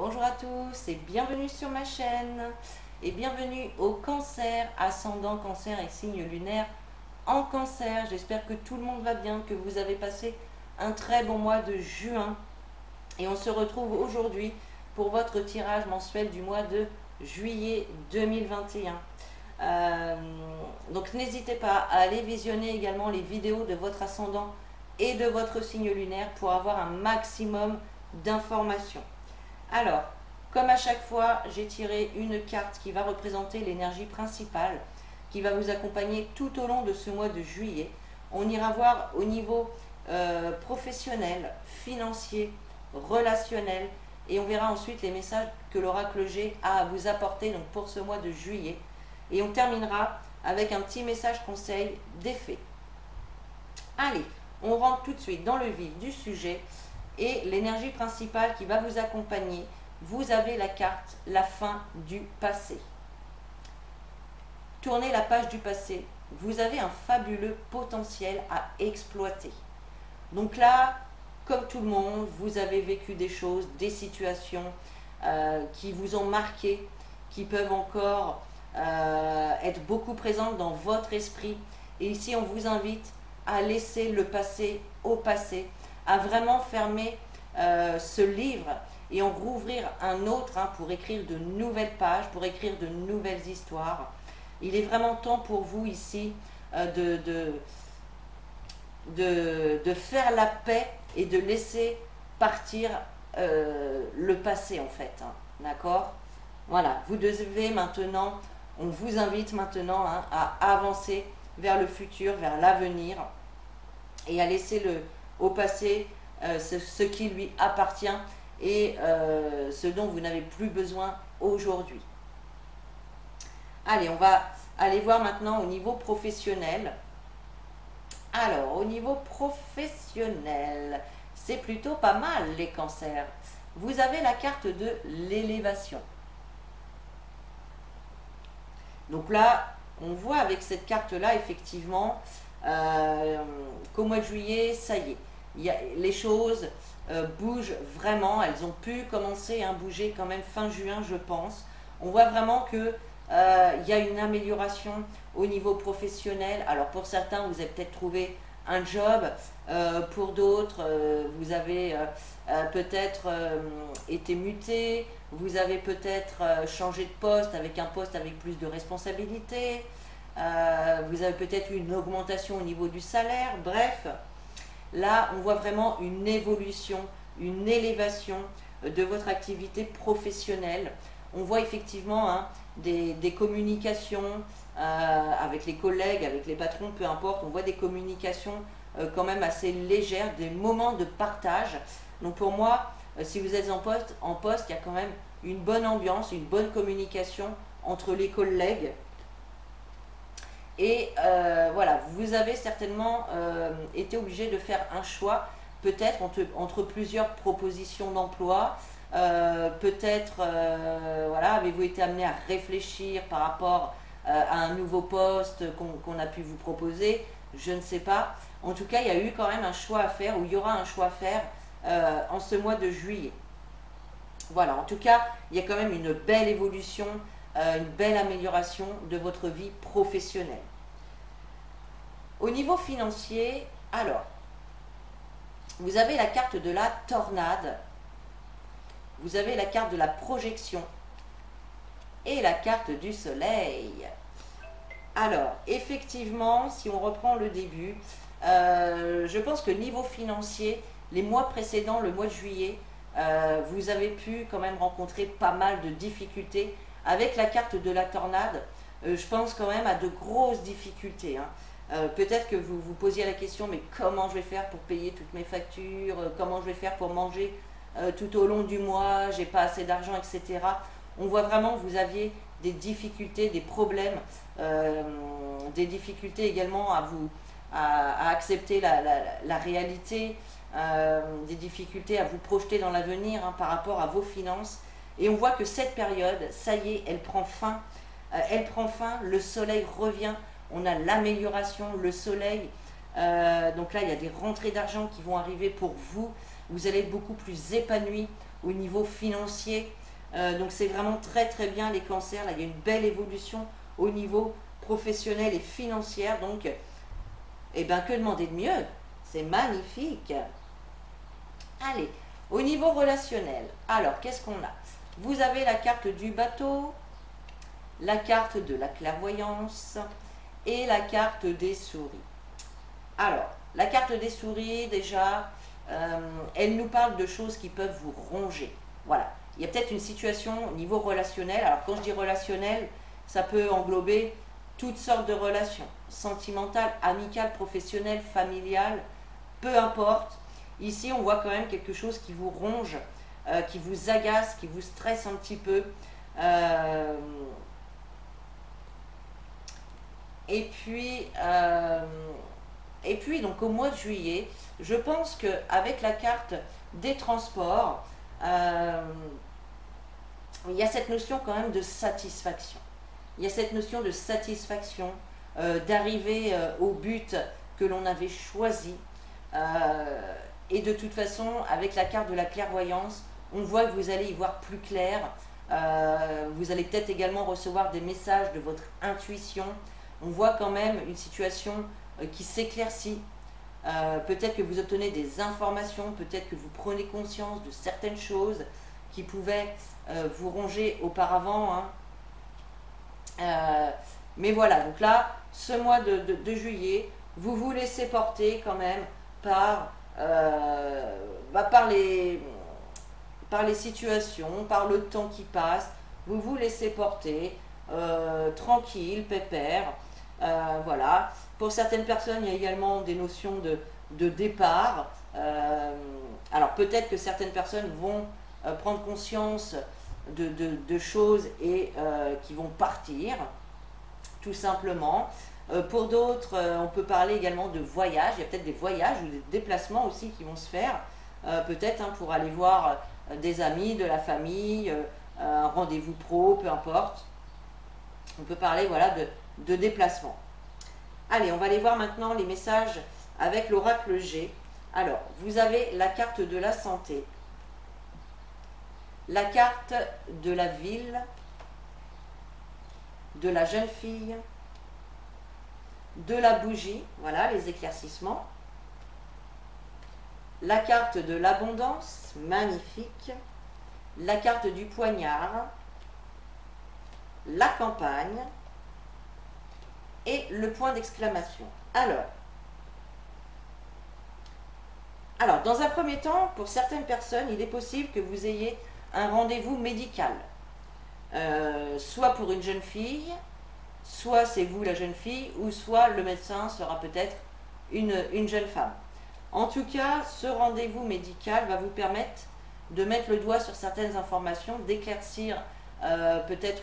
Bonjour à tous et bienvenue sur ma chaîne et bienvenue au Cancer, ascendant Cancer et signe lunaire en Cancer. J'espère que tout le monde va bien, que vous avez passé un très bon mois de juin et on se retrouve aujourd'hui pour votre tirage mensuel du mois de juillet 2021. Donc n'hésitez pas à aller visionner également les vidéos de votre ascendant et de votre signe lunaire pour avoir un maximum d'informations. Alors, comme à chaque fois, j'ai tiré une carte qui va représenter l'énergie principale, qui va vous accompagner tout au long de ce mois de juillet. On ira voir au niveau professionnel, financier, relationnel, et on verra ensuite les messages que l'oracle G a à vous apporter donc pour ce mois de juillet. Et on terminera avec un petit message conseil d'effet. Allez, on rentre tout de suite dans le vif du sujet. Et l'énergie principale qui va vous accompagner, vous avez la carte la fin du passé. Tournez la page du passé, vous avez un fabuleux potentiel à exploiter. Donc là, comme tout le monde, vous avez vécu des choses, des situations qui vous ont marqué, qui peuvent encore être beaucoup présentes dans votre esprit. Et ici, on vous invite à laisser le passé au passé, à vraiment fermer ce livre et en rouvrir un autre pour écrire de nouvelles pages, pour écrire de nouvelles histoires. Il est vraiment temps pour vous ici de faire la paix et de laisser partir le passé en fait. D'accord? Voilà, vous devez maintenant, on vous invite maintenant à avancer vers le futur, vers l'avenir et à laisser au passé ce qui lui appartient et ce dont vous n'avez plus besoin aujourd'hui. Allez, on va aller voir maintenant au niveau professionnel. Alors, au niveau professionnel, c'est plutôt pas mal les cancers. Vous avez la carte de l'élévation. Donc là, on voit avec cette carte-là, effectivement, qu'au mois de juillet, ça y est, les choses bougent vraiment. Elles ont pu commencer à bouger quand même fin juin, je pense. On voit vraiment que il y a une amélioration au niveau professionnel. Alors pour certains, vous avez peut-être trouvé un job. Pour d'autres, vous avez peut-être été muté. Vous avez peut-être changé de poste avec un poste avec plus de responsabilités. Vous avez peut-être eu une augmentation au niveau du salaire. Bref, là, on voit vraiment une évolution, une élévation de votre activité professionnelle. On voit effectivement des communications avec les collègues, avec les patrons, peu importe. On voit des communications quand même assez légères, des moments de partage. Donc pour moi, si vous êtes en poste, il y a quand même une bonne ambiance, une bonne communication entre les collègues. Et voilà, vous avez certainement été obligé de faire un choix, peut-être entre plusieurs propositions d'emploi. Peut-être voilà, avez-vous été amené à réfléchir par rapport à un nouveau poste qu'on a pu vous proposer, je ne sais pas. En tout cas, il y a eu quand même un choix à faire, ou il y aura un choix à faire en ce mois de juillet. Voilà, en tout cas, il y a quand même une belle évolution, une belle amélioration de votre vie professionnelle. Au niveau financier, alors, vous avez la carte de la tornade, vous avez la carte de la projection et la carte du soleil. Alors, effectivement, si on reprend le début, je pense que niveau financier, les mois précédents, le mois de juillet, vous avez pu quand même rencontrer pas mal de difficultés. Avec la carte de la tornade, je pense quand même à de grosses difficultés. Peut-être que vous vous posiez la question, mais comment je vais faire pour payer toutes mes factures? Comment je vais faire pour manger tout au long du mois? J'ai pas assez d'argent, etc. On voit vraiment que vous aviez des difficultés, des problèmes, des difficultés également à accepter la réalité, des difficultés à vous projeter dans l'avenir par rapport à vos finances. Et on voit que cette période, ça y est, elle prend fin, le soleil revient, on a l'amélioration, le soleil Donc là, il y a des rentrées d'argent qui vont arriver pour vous. Vous allez être beaucoup plus épanoui au niveau financier. Donc c'est vraiment très très bien les cancers. Là, il y a une belle évolution au niveau professionnel et financier. Donc, eh ben, que demander de mieux? C'est magnifique. Allez, au niveau relationnel, alors qu'est-ce qu'on a? Vous avez la carte du bateau, la carte de la clairvoyance et la carte des souris. Alors, la carte des souris, déjà, elle nous parle de choses qui peuvent vous ronger. Voilà, il y a peut-être une situation au niveau relationnel. Alors, quand je dis relationnel, ça peut englober toutes sortes de relations, sentimentales, amicales, professionnelles, familiales, peu importe. Ici, on voit quand même quelque chose qui vous ronge, qui vous agace, qui vous stresse un petit peu. Et puis, donc au mois de juillet, je pense qu'avec la carte des transports, il y a cette notion quand même de satisfaction. Il y a cette notion de satisfaction, d'arriver au but que l'on avait choisi. Et de toute façon, avec la carte de la clairvoyance, on voit que vous allez y voir plus clair. Vous allez peut-être également recevoir des messages de votre intuition. On voit quand même une situation qui s'éclaircit. Peut-être que vous obtenez des informations, peut-être que vous prenez conscience de certaines choses qui pouvaient vous ronger auparavant. Mais voilà, donc là, ce mois de juillet, vous vous laissez porter quand même par les situations, par le temps qui passe. Vous vous laissez porter, tranquille, pépère. Voilà. Pour certaines personnes, il y a également des notions de départ. Alors peut-être que certaines personnes vont prendre conscience de choses et qui vont partir, tout simplement. Pour d'autres, on peut parler également de voyages. Il y a peut-être des voyages ou des déplacements aussi qui vont se faire, peut-être pour aller voir des amis, de la famille, un rendez-vous pro, peu importe. On peut parler voilà, de déplacement. Allez, on va aller voir maintenant les messages avec l'oracle G. Alors, vous avez la carte de la santé, la carte de la ville, de la jeune fille, de la bougie, voilà les éclaircissements, la carte de l'abondance, magnifique, la carte du poignard, la campagne et le point d'exclamation. Alors, dans un premier temps, pour certaines personnes, il est possible que vous ayez un rendez-vous médical, soit pour une jeune fille, soit c'est vous la jeune fille, ou soit le médecin sera peut-être une jeune femme. En tout cas, ce rendez-vous médical va vous permettre de mettre le doigt sur certaines informations, d'éclaircir peut-être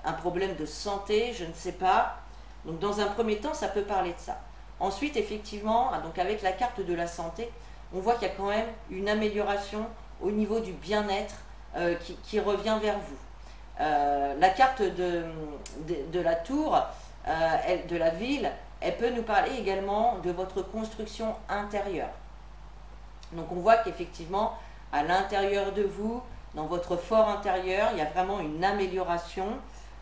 un problème de santé, je ne sais pas. Donc dans un premier temps, ça peut parler de ça. Ensuite, effectivement, donc avec la carte de la santé, on voit qu'il y a quand même une amélioration au niveau du bien-être qui revient vers vous. La carte de la tour, de la ville, elle peut nous parler également de votre construction intérieure. Donc on voit qu'effectivement, à l'intérieur de vous, dans votre fort intérieur, il y a vraiment une amélioration.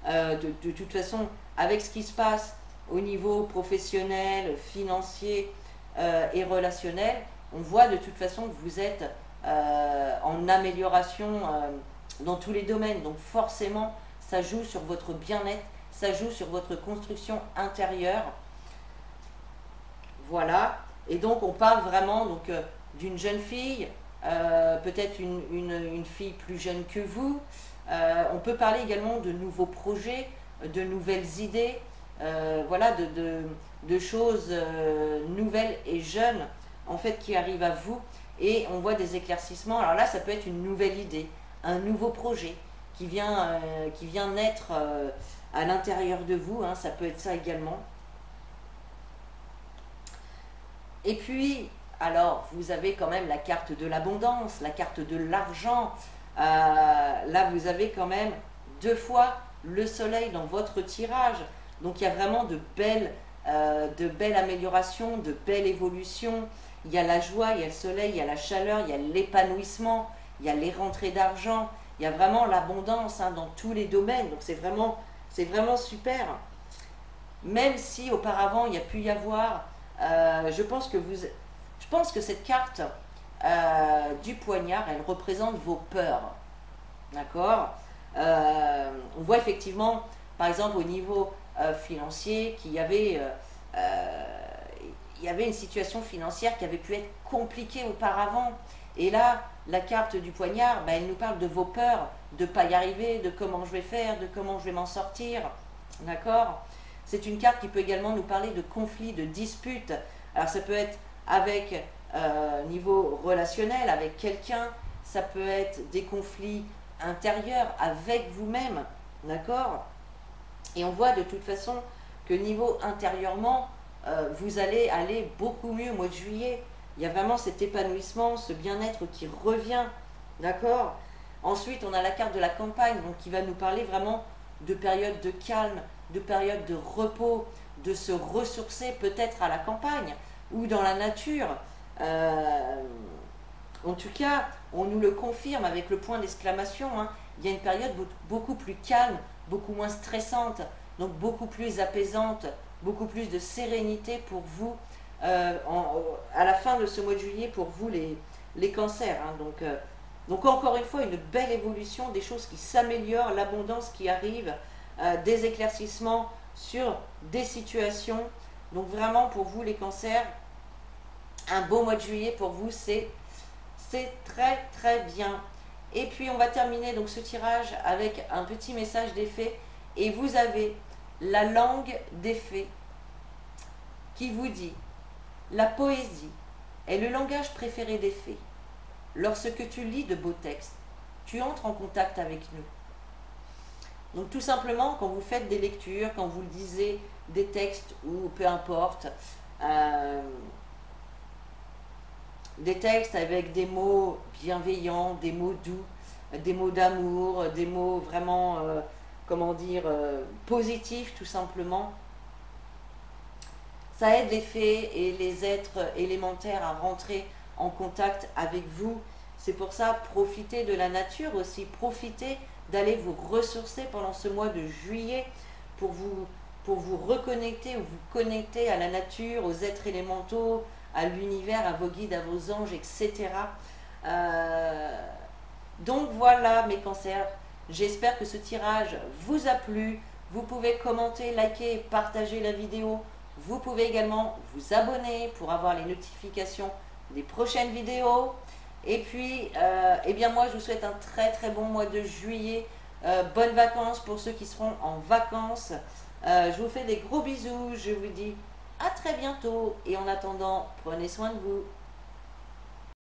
De toute façon, avec ce qui se passe au niveau professionnel, financier et relationnel, on voit de toute façon que vous êtes en amélioration dans tous les domaines. Donc forcément, ça joue sur votre bien-être, ça joue sur votre construction intérieure. Voilà. Et donc on parle vraiment d'une jeune fille, peut-être une fille plus jeune que vous. On peut parler également de nouveaux projets, de nouvelles idées, voilà, de choses nouvelles et jeunes en fait qui arrivent à vous. Et on voit des éclaircissements. Alors là, ça peut être une nouvelle idée, un nouveau projet qui vient naître à l'intérieur de vous, ça peut être ça également. Et puis, alors, vous avez quand même la carte de l'abondance, la carte de l'argent. Là, vous avez quand même 2 fois le soleil dans votre tirage. Donc, il y a vraiment de belles de belles améliorations, de belles évolutions. Il y a la joie, il y a le soleil, il y a la chaleur, il y a l'épanouissement, il y a les rentrées d'argent, il y a vraiment l'abondance dans tous les domaines. Donc c'est vraiment super. Même si auparavant il y a pu y avoir, je pense que cette carte du poignard, elle représente vos peurs. D'accord. On voit effectivement, par exemple au niveau financier, qu'il y avait une situation financière qui avait pu être compliquée auparavant. Et là, la carte du poignard, elle nous parle de vos peurs, de ne pas y arriver, de comment je vais faire, de comment je vais m'en sortir. D'accord. C'est une carte qui peut également nous parler de conflits, de disputes. Alors ça peut être avec niveau relationnel, avec quelqu'un, ça peut être des conflits intérieurs avec vous-même, d'accord. Et on voit de toute façon que niveau intérieurement, vous allez aller beaucoup mieux au mois de juillet. Il y a vraiment cet épanouissement, ce bien-être qui revient, d'accord. Ensuite, on a la carte de la campagne, donc qui va nous parler vraiment de périodes de calme, de périodes de repos, de se ressourcer peut-être à la campagne ou dans la nature. En tout cas, on nous le confirme avec le point d'exclamation. Il y a une période beaucoup plus calme, beaucoup moins stressante, donc beaucoup plus apaisante, beaucoup plus de sérénité pour vous à la fin de ce mois de juillet, pour vous les cancers. Donc encore une fois, une belle évolution, des choses qui s'améliorent, l'abondance qui arrive, des éclaircissements sur des situations. Donc vraiment pour vous les cancers, un beau mois de juillet pour vous, c'est très très bien. Et puis on va terminer donc ce tirage avec un petit message des fées. Et vous avez la langue des fées qui vous dit: la poésie est le langage préféré des fées. Lorsque tu lis de beaux textes, tu entres en contact avec nous. Donc tout simplement, quand vous faites des lectures, quand vous lisez des textes ou peu importe, des textes avec des mots bienveillants, des mots doux, des mots d'amour, des mots vraiment, positifs tout simplement. Ça aide les fées et les êtres élémentaires à rentrer en contact avec vous. C'est pour ça, profitez de la nature aussi, profitez d'aller vous ressourcer pendant ce mois de juillet pour vous reconnecter ou vous connecter à la nature, aux êtres élémentaux, à l'univers, à vos guides, à vos anges, etc. Donc voilà mes cancers, j'espère que ce tirage vous a plu. Vous pouvez commenter, liker, partager la vidéo. Vous pouvez également vous abonner pour avoir les notifications des prochaines vidéos. Et puis, moi je vous souhaite un très très bon mois de juillet. Bonnes vacances pour ceux qui seront en vacances. Je vous fais des gros bisous, je vous dis à très bientôt. Et en attendant, prenez soin de vous.